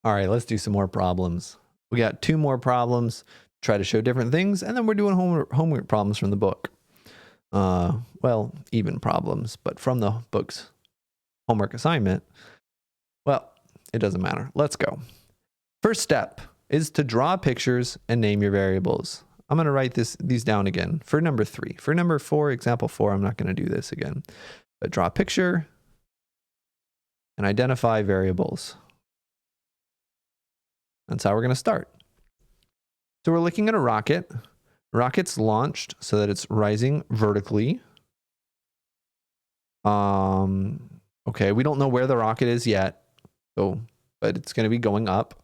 All right, let's do some more problems. We got 2 more problems, try to show different things, and then we're doing homework problems from the book. Well, even problems, but from the book's homework assignment. Well, it doesn't matter. Let's go. First step is to draw pictures and name your variables. I'm going to write these down again for number 3. For number 4, example 4, I'm not going to do this again. But draw a picture and identify variables. That's how we're going to start. So we're looking at a rocket. Rocket's launched so that it's rising vertically. Okay, we don't know where the rocket is yet, so but it's going to be going up.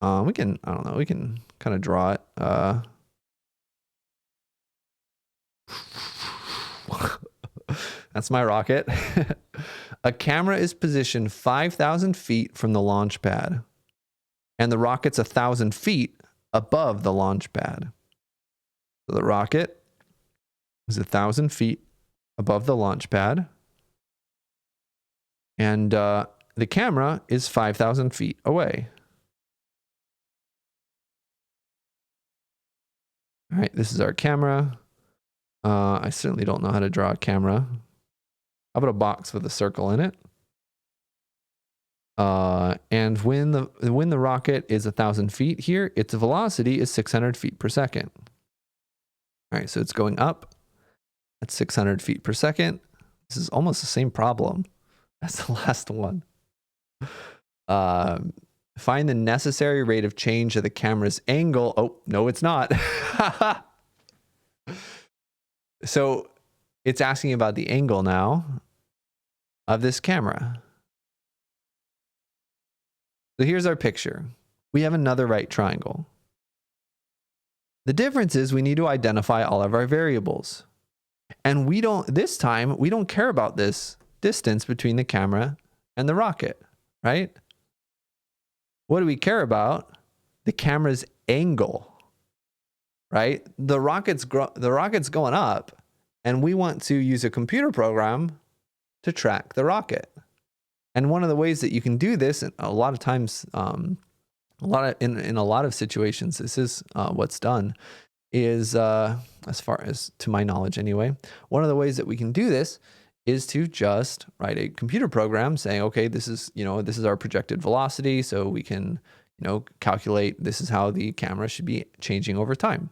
We can kind of draw it. That's my rocket. A camera is positioned 5,000 feet from the launch pad, and the rocket's 1,000 feet above the launch pad. So the rocket is 1,000 feet above the launch pad, and the camera is 5,000 feet away. All right, this is our camera. I certainly don't know how to draw a camera. How about a box with a circle in it? And when the rocket is 1,000 feet here, its velocity is 600 feet per second. All right, so it's going up at 600 feet per second. This is almost the same problem as the last one. Find the necessary rate of change of the camera's angle. Oh, no, it's not. So it's asking about the angle now of this camera. So here's our picture. We have another right triangle. The difference is we need to identify all of our variables. And this time, we don't care about this distance between the camera and the rocket, right? What do we care about? The camera's angle, right? The rocket's going up, and we want to use a computer program to track the rocket. And one of the ways that you can do this, and a lot of times, in a lot of situations, this is what's done, is as far as to my knowledge anyway, one of the ways that we can do this is to just write a computer program saying, okay, this is our projected velocity, so we can calculate this is how the camera should be changing over time.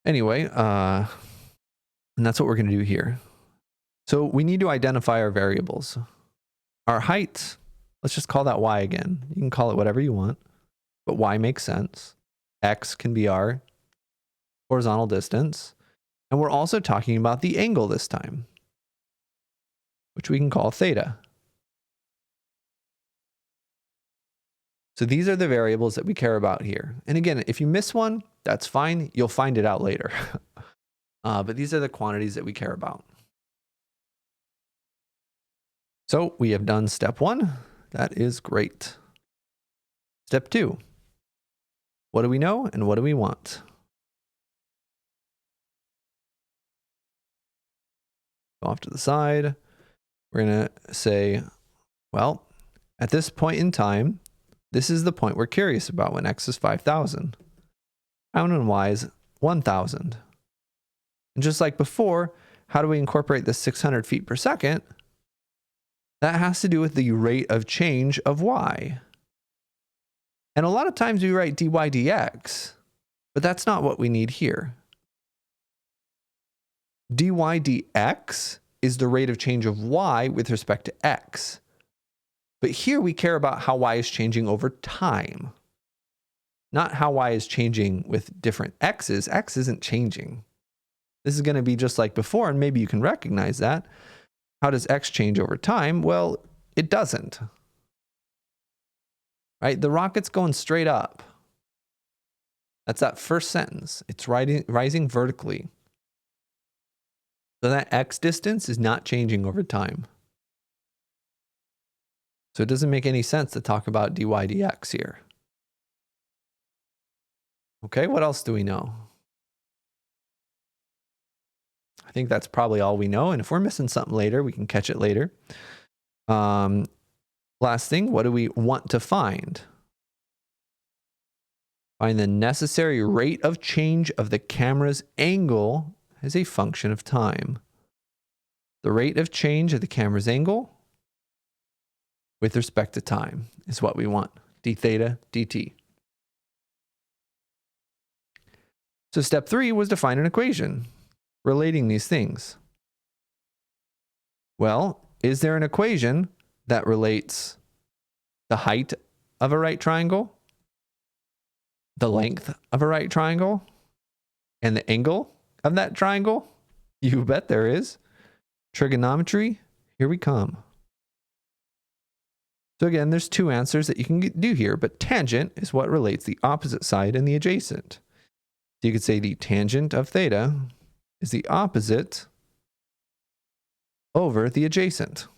Anyway, and that's what we're going to do here. So we need to identify our variables. Our height, let's just call that y again. You can call it whatever you want, but y makes sense. X can be our horizontal distance. And we're also talking about the angle this time, which we can call theta. So these are the variables that we care about here. And again, if you miss one, that's fine. You'll find it out later. But these are the quantities that we care about. So we have done step 1. That is great. Step 2. What do we know and what do we want? Go off to the side. We're going to say, well, at this point in time, this is the point we're curious about when x is 5,000. And y is 1,000. And just like before, how do we incorporate the 600 feet per second? That has to do with the rate of change of y. And a lot of times we write dy dx, but that's not what we need here. Dy dx is the rate of change of y with respect to x. But here we care about how y is changing over time, not how y is changing with different x's. X isn't changing. This is going to be just like before, and maybe you can recognize that. How does x change over time? Well, it doesn't. Right? The rocket's going straight up. That's that first sentence. It's rising vertically. So that x distance is not changing over time. So it doesn't make any sense to talk about dy dx here. Okay, what else do we know? I think that's probably all we know. And if we're missing something later, we can catch it later. Last thing, what do we want to find? Find the necessary rate of change of the camera's angle as a function of time. The rate of change of the camera's angle with respect to time is what we want. D theta dt. So step 3 was to find an equation relating these things. Well, is there an equation that relates the height of a right triangle, the length of a right triangle, and the angle of that triangle? You bet there is. Trigonometry, here we come. So again, there's 2 answers that you can do here, but tangent is what relates the opposite side and the adjacent. So you could say the tangent of theta is the opposite over the adjacent.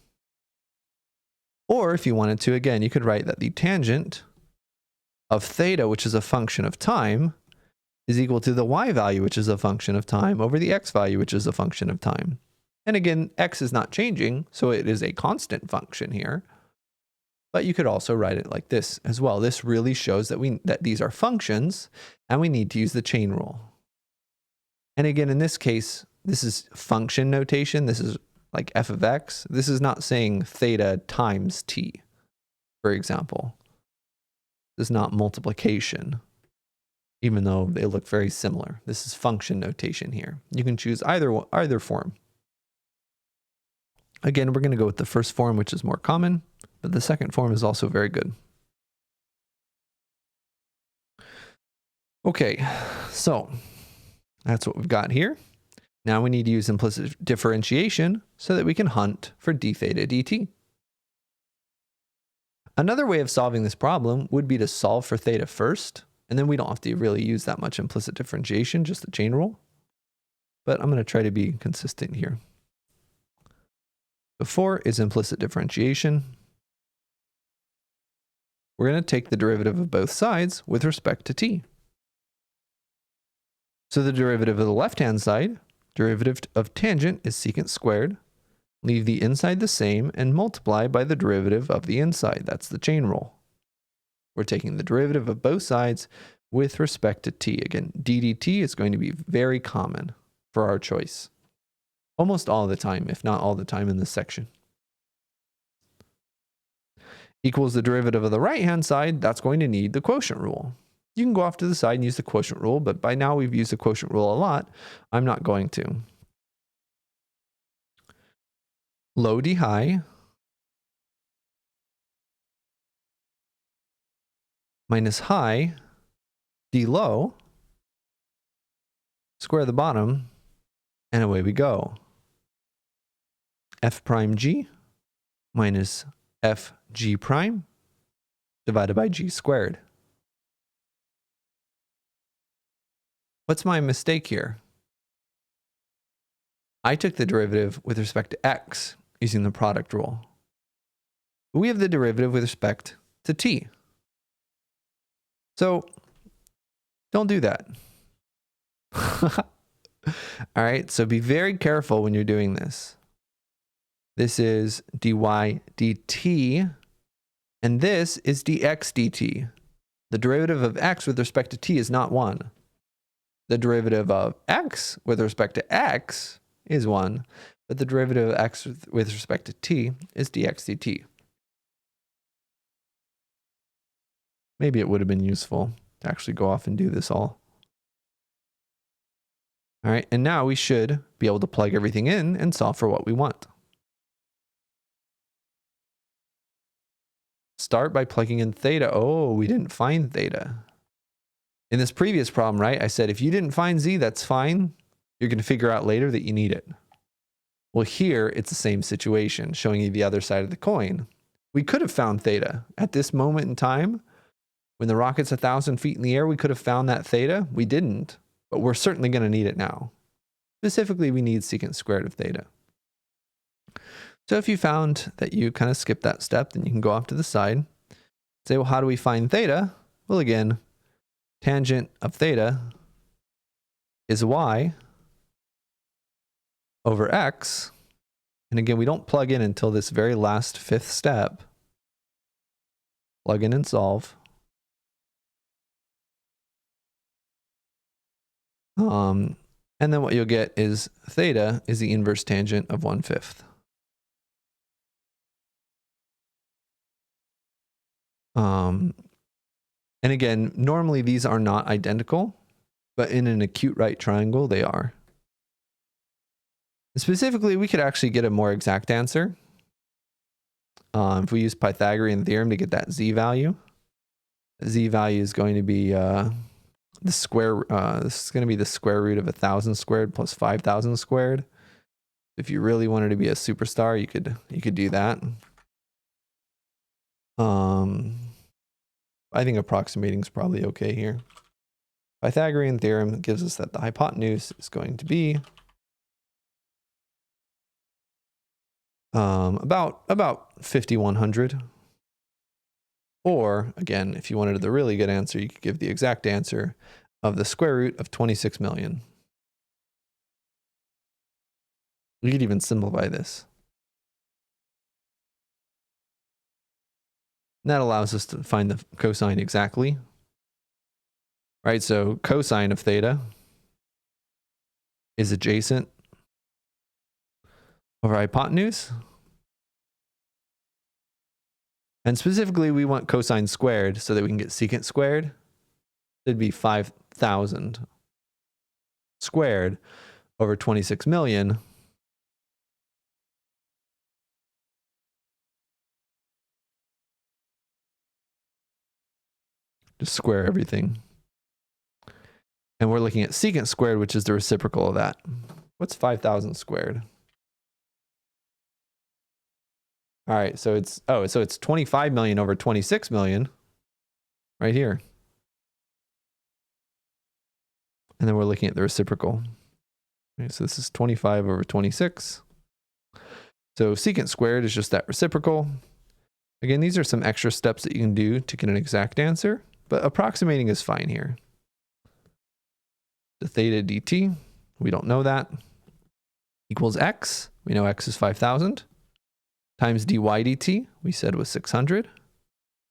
Or if you wanted to, again, you could write that the tangent of theta, which is a function of time, is equal to the y value, which is a function of time, over the x value, which is a function of time. And again, x is not changing, so it is a constant function here. But you could also write it like this as well. This really shows that these are functions, and we need to use the chain rule. And again, in this case, this is function notation. This is like f of x. This is not saying theta times t, for example. This is not multiplication, even though they look very similar. This is function notation here. You can choose either form. Again, we're going to go with the first form, which is more common, but the second form is also very good. Okay, so that's what we've got here. Now we need to use implicit differentiation so that we can hunt for d theta dt. Another way of solving this problem would be to solve for theta first, and then we don't have to really use that much implicit differentiation, just the chain rule. But I'm going to try to be consistent here. Before is implicit differentiation. We're going to take the derivative of both sides with respect to t. So the derivative of the left-hand side, derivative of tangent, is secant squared. Leave the inside the same and multiply by the derivative of the inside. That's the chain rule. We're taking the derivative of both sides with respect to t. Again, d dt is going to be very common for our choice. Almost all the time, if not all the time in this section. Equals the derivative of the right-hand side, that's going to need the quotient rule. You can go off to the side and use the quotient rule, but by now we've used the quotient rule a lot. I'm not going to. Low d high minus high d low, square the bottom, and away we go. F prime g minus f g prime divided by g squared. What's my mistake here? I took the derivative with respect to x using the product rule. We have the derivative with respect to t. So don't do that. All right, so be very careful when you're doing this. This is dy dt, and this is dx dt. The derivative of x with respect to t is not 1. The derivative of x with respect to x is 1, but the derivative of x with respect to t is dx dt. Maybe it would have been useful to actually go off and do this all. All right, and now we should be able to plug everything in and solve for what we want. Start by plugging in theta. Oh, we didn't find theta. In this previous problem, right, I said if you didn't find z, that's fine. You're going to figure out later that you need it. Well, here it's the same situation, showing you the other side of the coin. We could have found theta. At this moment in time, when the rocket's 1,000 feet in the air, we could have found that theta. We didn't, but we're certainly going to need it now. Specifically, we need secant squared of theta. So if you found that you kind of skipped that step, then you can go off to the side. Say, well, how do we find theta? Well, again, tangent of theta is y over x. And again, we don't plug in until this very last 5th step. plug in and solve. And then what you'll get is theta is the inverse tangent of 1/5. And again, normally these are not identical, but in an acute right triangle, they are. Specifically, we could actually get a more exact answer. If we use Pythagorean theorem to get that z value, z value is going to be the square. This is going to be the square root of 1,000 squared plus 5,000 squared. If you really wanted to be a superstar, you could do that. I think approximating is probably okay here. Pythagorean theorem gives us that the hypotenuse is going to be about 5,100. Or again, if you wanted the really good answer, you could give the exact answer of the square root of 26 million. We could even simplify this. And that allows us to find the cosine exactly. Right, so cosine of theta is adjacent over hypotenuse. And specifically, we want cosine squared so that we can get secant squared. It'd be 5,000 squared over 26 million. Just square everything. And we're looking at secant squared, which is the reciprocal of that. What's 5,000 squared? All right, so it's 25 million over 26 million right here. And then we're looking at the reciprocal. Okay, so this is 25 over 26. So secant squared is just that reciprocal. Again, these are some extra steps that you can do to get an exact answer, but approximating is fine here. The theta dt, we don't know that, equals x. We know x is 5,000. Times dy dt, we said was 600.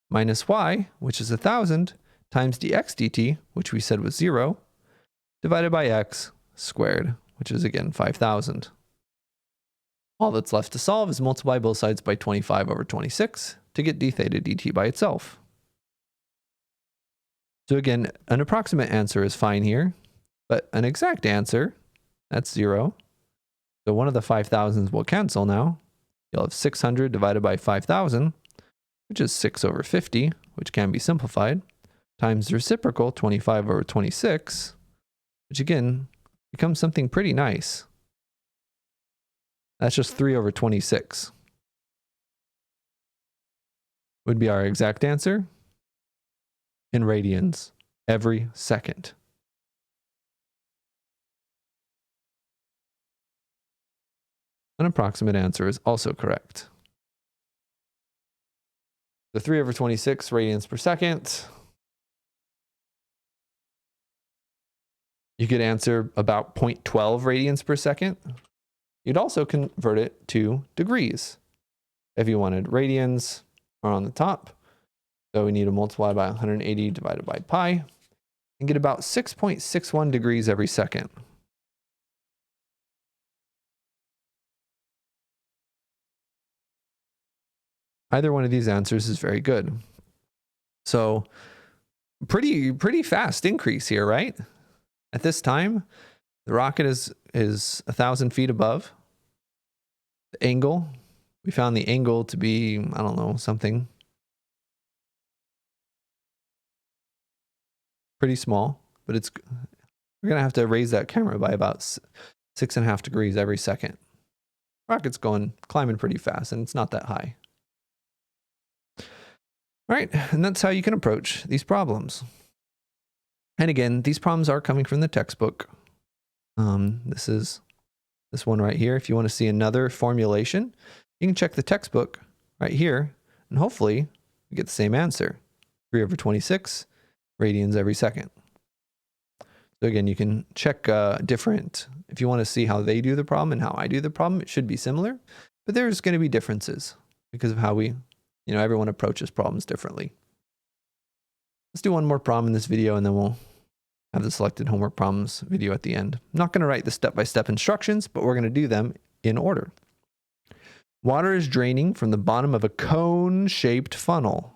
Minus y, which is 1,000, times dx dt, which we said was 0, divided by x squared, which is again 5,000. All that's left to solve is multiply both sides by 25 over 26 to get d theta dt by itself. So again, an approximate answer is fine here, but an exact answer, that's 0. So one of the 5,000s will cancel now. You'll have 600 divided by 5,000, which is 6 over 50, which can be simplified, times the reciprocal, 25 over 26, which again becomes something pretty nice. That's just 3 over 26. Would be our exact answer in radians every second. An approximate answer is also correct. The 3 over 26 radians per second. You could answer about 0.12 radians per second. You'd also convert it to degrees. If you wanted radians are on the top. So we need to multiply by 180 divided by pi and get about 6.61 degrees every second. Either one of these answers is very good. So pretty fast increase here, right? At this time, the rocket is 1,000 feet above. The angle, we found the angle to be, I don't know, something pretty small, but we're going to have to raise that camera by about 6.5 degrees every second. Rocket's climbing pretty fast, and it's not that high. All right, and that's how you can approach these problems. And again, these problems are coming from the textbook. This is this one right here. If you want to see another formulation, you can check the textbook right here, and hopefully you get the same answer. 3 over 26 radians every second. So again, you can check different, if you want to see how they do the problem and how I do the problem, it should be similar, but there's going to be differences because of how everyone approaches problems differently. Let's do one more problem in this video and then we'll have the selected homework problems video at the end. I'm not going to write the step-by-step instructions, but we're going to do them in order. Water is draining from the bottom of a cone-shaped funnel.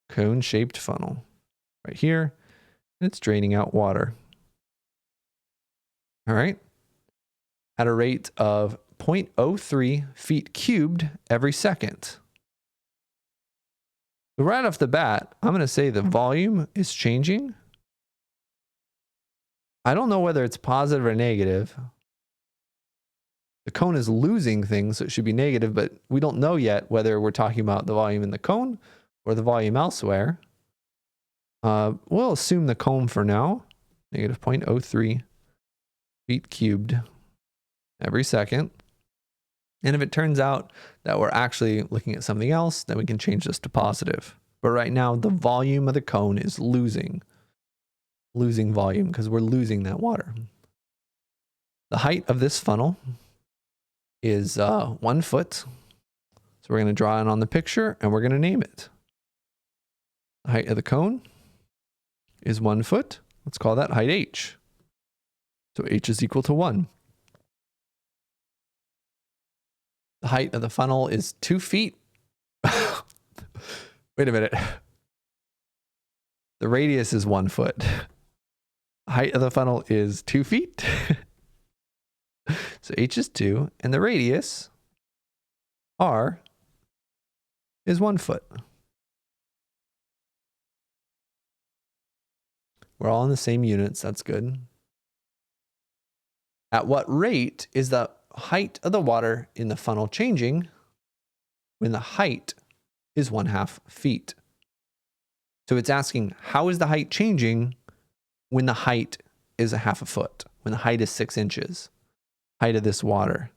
Cone-shaped funnel. Right here. And it's draining out water. All right. At a rate of 0.03 feet cubed every second. So right off the bat, I'm going to say the volume is changing. I don't know whether it's positive or negative. The cone is losing things, so it should be negative, but we don't know yet whether we're talking about the volume in the cone or the volume elsewhere. We'll assume the cone for now. Negative 0.03 feet cubed every second. And if it turns out that we're actually looking at something else, then we can change this to positive. But right now, the volume of the cone is losing volume because we're losing that water. The height of this funnel is 1 foot. So we're going to draw it on the picture and we're going to name it. The height of the cone is 1 foot. Let's call that height h. So h is equal to 1. The height of the funnel is 2 feet. Wait a minute. The radius is 1 foot. The height of the funnel is 2 feet. So h is 2. And the radius, r, is 1 foot. We're all in the same units. That's good. At what rate is the height of the water in the funnel changing when the height is 1/2 feet? So it's asking, how is the height changing when the height is 1/2 foot, when the height is 6 inches, height of this water?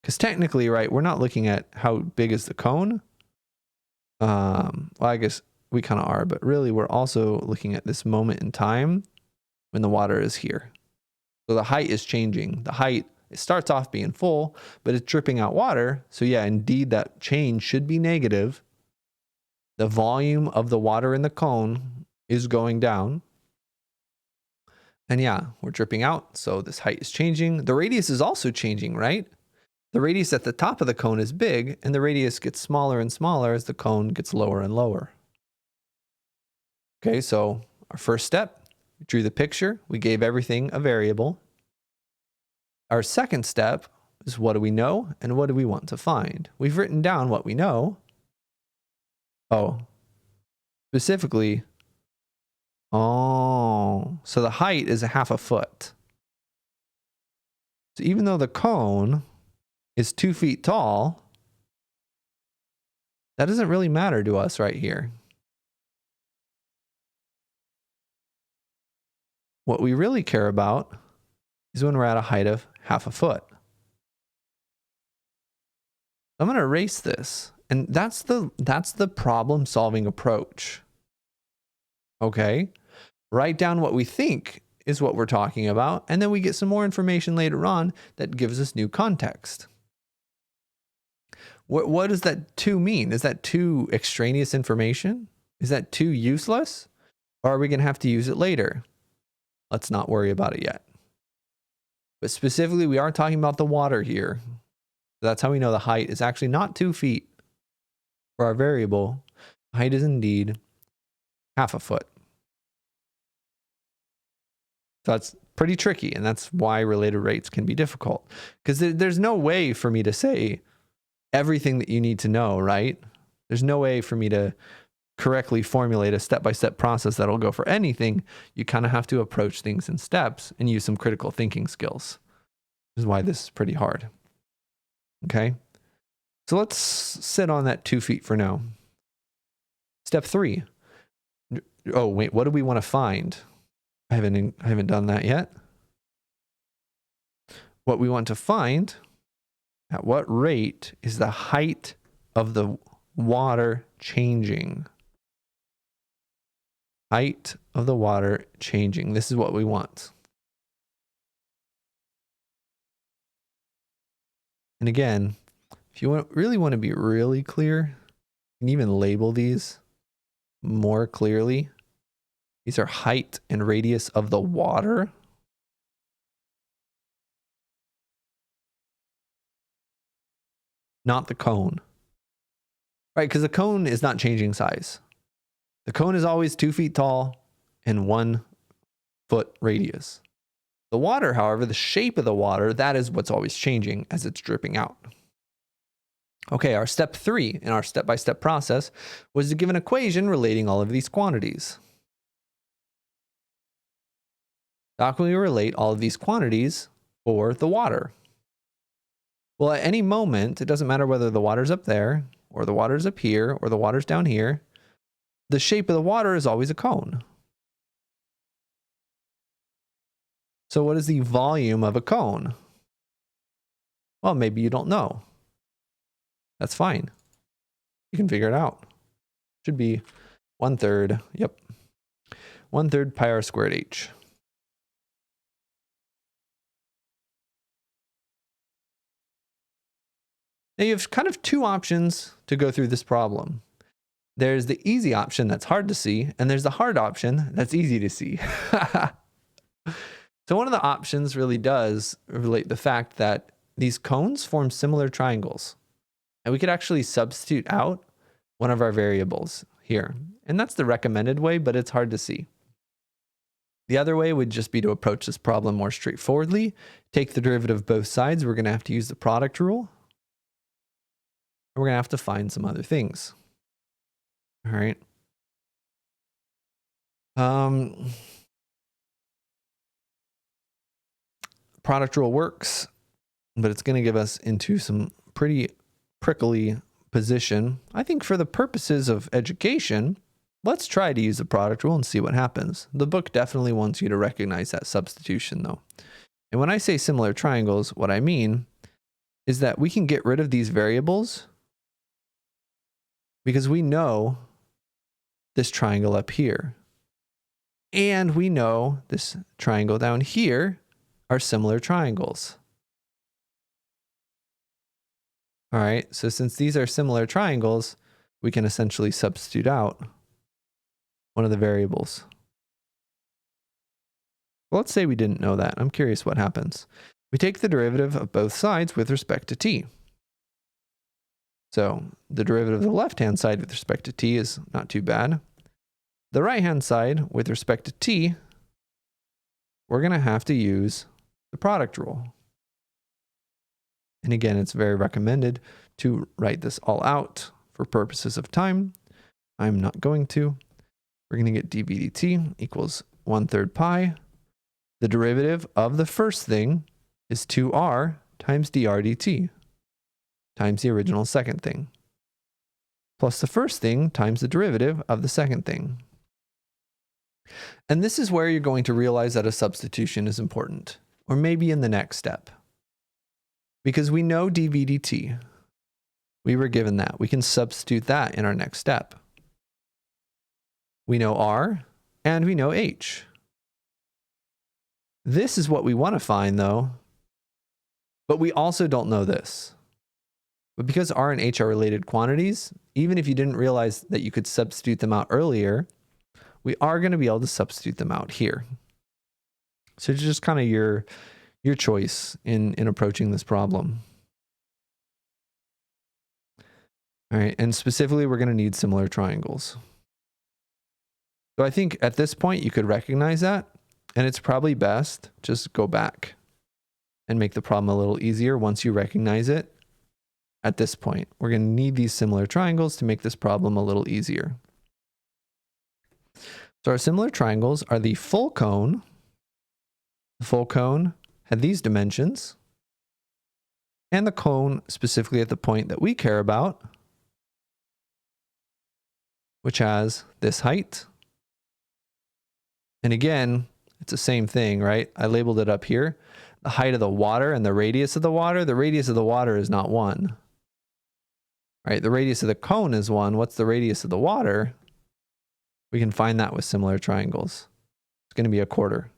Because technically, right, we're not looking at how big is the cone. Well, I guess we kind of are, but really we're also looking at this moment in time when the water is here. So the height is changing. The height, it starts off being full, but it's dripping out water. So yeah, indeed that change should be negative. The volume of the water in the cone is going down. And yeah, we're dripping out. So this height is changing. The radius is also changing, right? The radius at the top of the cone is big, and the radius gets smaller and smaller as the cone gets lower and lower. Okay, so our first step, we drew the picture. We gave everything a variable. Our second step is what do we know and what do we want to find? We've written down what we know. Oh, specifically, so the height is 1/2 foot. So even though the cone is 2 feet tall, that doesn't really matter to us right here. What we really care about is when we're at a height of 1/2 foot. I'm going to erase this. And that's the problem solving approach. Okay. Write down what we think is what we're talking about. And then we get some more information later on that gives us new context. What does that too mean? Is that too extraneous information? Is that too useless? Or are we going to have to use it later? Let's not worry about it yet. But specifically, we are talking about the water here. That's how we know the height is actually not 2 feet. For our variable, height is indeed 1/2 foot. So that's pretty tricky, and that's why related rates can be difficult. Because there's no way for me to say everything that you need to know, right? There's no way for me to correctly formulate a step-by-step process that'll go for anything. You kind of have to approach things in steps and use some critical thinking skills. This is why this is pretty hard. Okay? So let's sit on that 2 feet for now. Step 3. Oh, wait, what do we want to find? I haven't done that yet. What we want to find, at what rate is the height of the water changing? Height of the water changing. This is what we want. And again, if you really want to be really clear, you can even label these. more clearly. These are height and radius of the water. Not the cone. Right, because the cone is not changing size. The cone is always 2 feet tall and 1 foot radius. The water, however, the shape of the water, that is what's always changing as it's dripping out. Okay, our step 3 in our step-by-step process was to give an equation relating all of these quantities. How can we relate all of these quantities for the water? Well, at any moment, it doesn't matter whether the water's up there, or the water's up here, or the water's down here, the shape of the water is always a cone. So what is the volume of a cone? Well, maybe you don't know. That's fine. You can figure it out. Should be 1/3, yep. 1/3 pi r squared h. Now you have kind of 2 options to go through this problem. There's the easy option that's hard to see, and there's the hard option that's easy to see. So one of the options really does relate the fact that these cones form similar triangles. And we could actually substitute out one of our variables here. And that's the recommended way, but it's hard to see. The other way would just be to approach this problem more straightforwardly. Take the derivative of both sides. We're going to have to use the product rule. And we're going to have to find some other things. All right. Product rule works, but it's going to give us into some pretty prickly position. I think for the purposes of education, let's try to use the product rule and see what happens. The book definitely wants you to recognize that substitution though. And when I say similar triangles, what I mean is that we can get rid of these variables because we know this triangle up here. And we know this triangle down here are similar triangles. All right, so since these are similar triangles, we can essentially substitute out one of the variables. Well, let's say we didn't know that. I'm curious what happens. We take the derivative of both sides with respect to t. So the derivative of the left-hand side with respect to t is not too bad. The right-hand side with respect to t, we're going to have to use the product rule. And again, it's very recommended to write this all out for purposes of time. I'm not going to. We're going to get dv dt equals 1/3 pi. The derivative of the first thing is 2r times dr dt times the original second thing, plus the first thing times the derivative of the second thing. And this is where you're going to realize that a substitution is important, or maybe in the next step. Because we know dv dt. We were given that. We can substitute that in our next step. We know r, and we know h. This is what we want to find, though. But we also don't know this. But because r and h are related quantities, even if you didn't realize that you could substitute them out earlier, we are going to be able to substitute them out here. So it's just kind of your choice in approaching this problem. All right, and specifically, we're going to need similar triangles. So I think at this point, you could recognize that, and it's probably best just go back and make the problem a little easier once you recognize it. At this point, we're going to need these similar triangles to make this problem a little easier. So our similar triangles are the full cone. The full cone had these dimensions, and the cone specifically at the point that we care about, which has this height. And again, it's the same thing, right? I labeled it up here. The height of the water and the radius of the water. The radius of the water is not 1. Right? The radius of the cone is 1. What's the radius of the water? We can find that with similar triangles. It's going to be 1/4.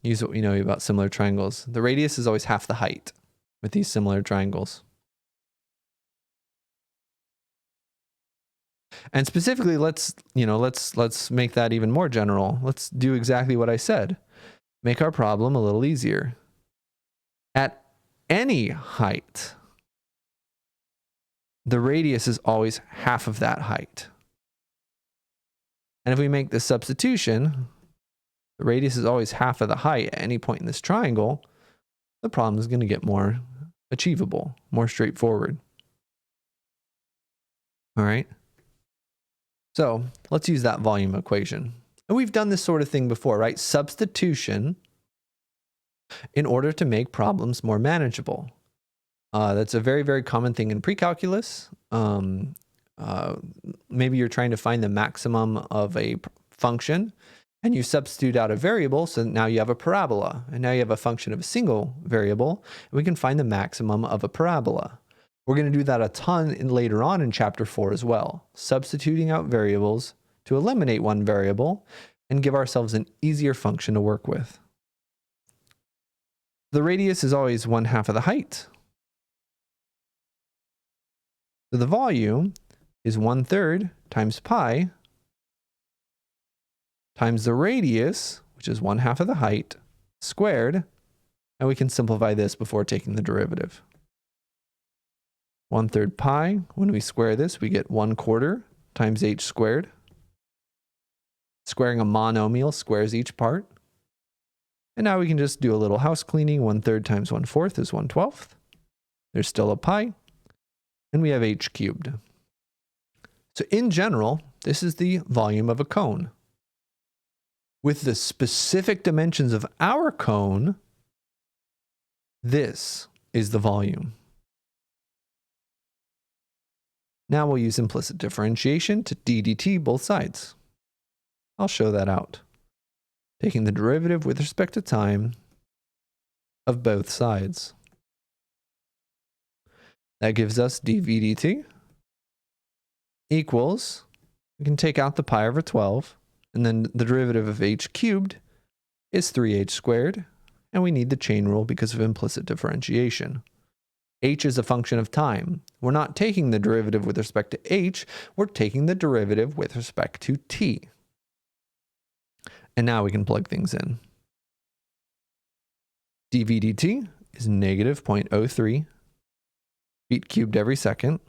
Use what we know about similar triangles. The radius is always half the height with these similar triangles. And specifically, let's make that even more general. Let's do exactly what I said. Make our problem a little easier. At any height, the radius is always half of that height. And if we make this substitution, the radius is always half of the height at any point in this triangle, the problem is going to get more achievable, more straightforward. All right. So let's use that volume equation. And we've done this sort of thing before, right? Substitution in order to make problems more manageable. That's a very, very common thing in pre-calculus. Maybe you're trying to find the maximum of a function and you substitute out a variable, so now you have a parabola, and now you have a function of a single variable, and we can find the maximum of a parabola. We're going to do that a ton later on in chapter 4 as well, substituting out variables to eliminate one variable and give ourselves an easier function to work with. The radius is always 1/2 of the height. So the volume is 1/3 times pi times the radius, which is 1/2 of the height, squared, and we can simplify this before taking the derivative. 1/3 pi, when we square this, we get 1/4 times h squared. Squaring a monomial squares each part. And now we can just do a little house cleaning. 1/3 times 1/4 is 1/12. There's still a pi, and we have h cubed. So in general, this is the volume of a cone. With the specific dimensions of our cone, this is the volume. Now we'll use implicit differentiation to d dt both sides. I'll show that out. Taking the derivative with respect to time of both sides. That gives us dv dt equals, we can take out the pi over 12, and then the derivative of h cubed is 3h squared, and we need the chain rule because of implicit differentiation. H is a function of time. We're not taking the derivative with respect to h, we're taking the derivative with respect to t. And now we can plug things in. dv dt is negative 0.03 feet cubed every second.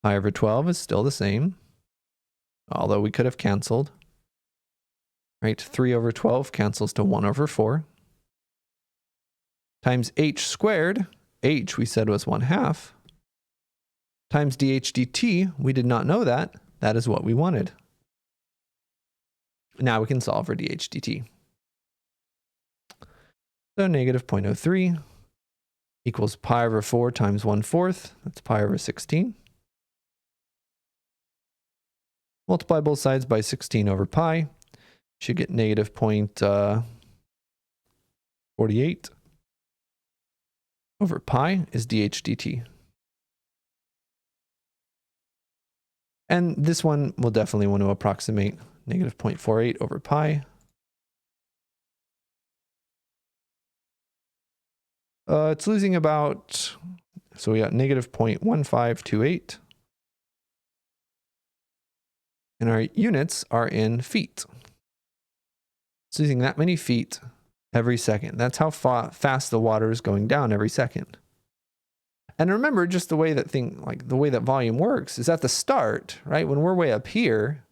Pi over 12 is still the same, although we could have canceled. Right, 3 over 12 cancels to 1 over 4. Times h squared, h we said was 1/2. Times dh dt, we did not know that. That is what we wanted. Now we can solve for dh dt. So negative 0.03 equals pi over 4 times 1/4. That's pi over 16. Multiply both sides by 16 over pi. Should get negative 0.48 over pi is dh dt. And this one will definitely want to approximate negative 0.48 over pi. It's losing about, so we got negative 0.1528. And our units are in feet. It's losing that many feet every second. That's how fast the water is going down every second. And remember, just the way that the way that volume works is at the start, right? When we're way up here,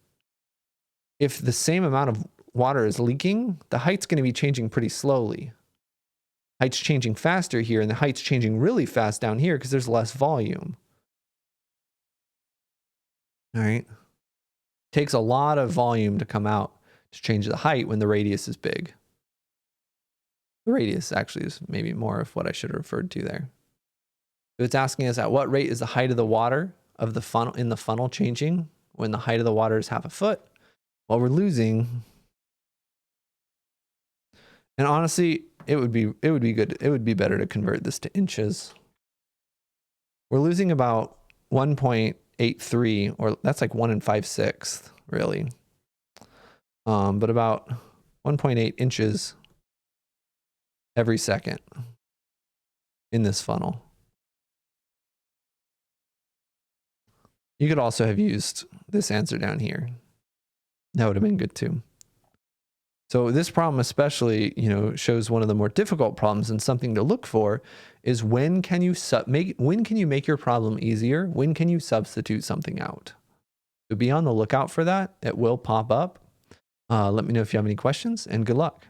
if the same amount of water is leaking, the height's going to be changing pretty slowly. Height's changing faster here, and the height's changing really fast down here because there's less volume. All right. Takes a lot of volume to come out to change the height when the radius is big. The radius actually is maybe more of what I should have referred to there. So it's asking us at what rate is the height of the water of the funnel in the funnel changing when the height of the water is 1/2 foot? Well, we're losing. And honestly, it would be good. It would be better to convert this to inches. We're losing about 1.83, or that's like 1 5/6, really. But about 1.8 inches every second in this funnel. You could also have used this answer down here. That would have been good too. So this problem especially, shows one of the more difficult problems, and something to look for is when can you make your problem easier? When can you substitute something out? So be on the lookout for that. It will pop up. Let me know if you have any questions, and good luck.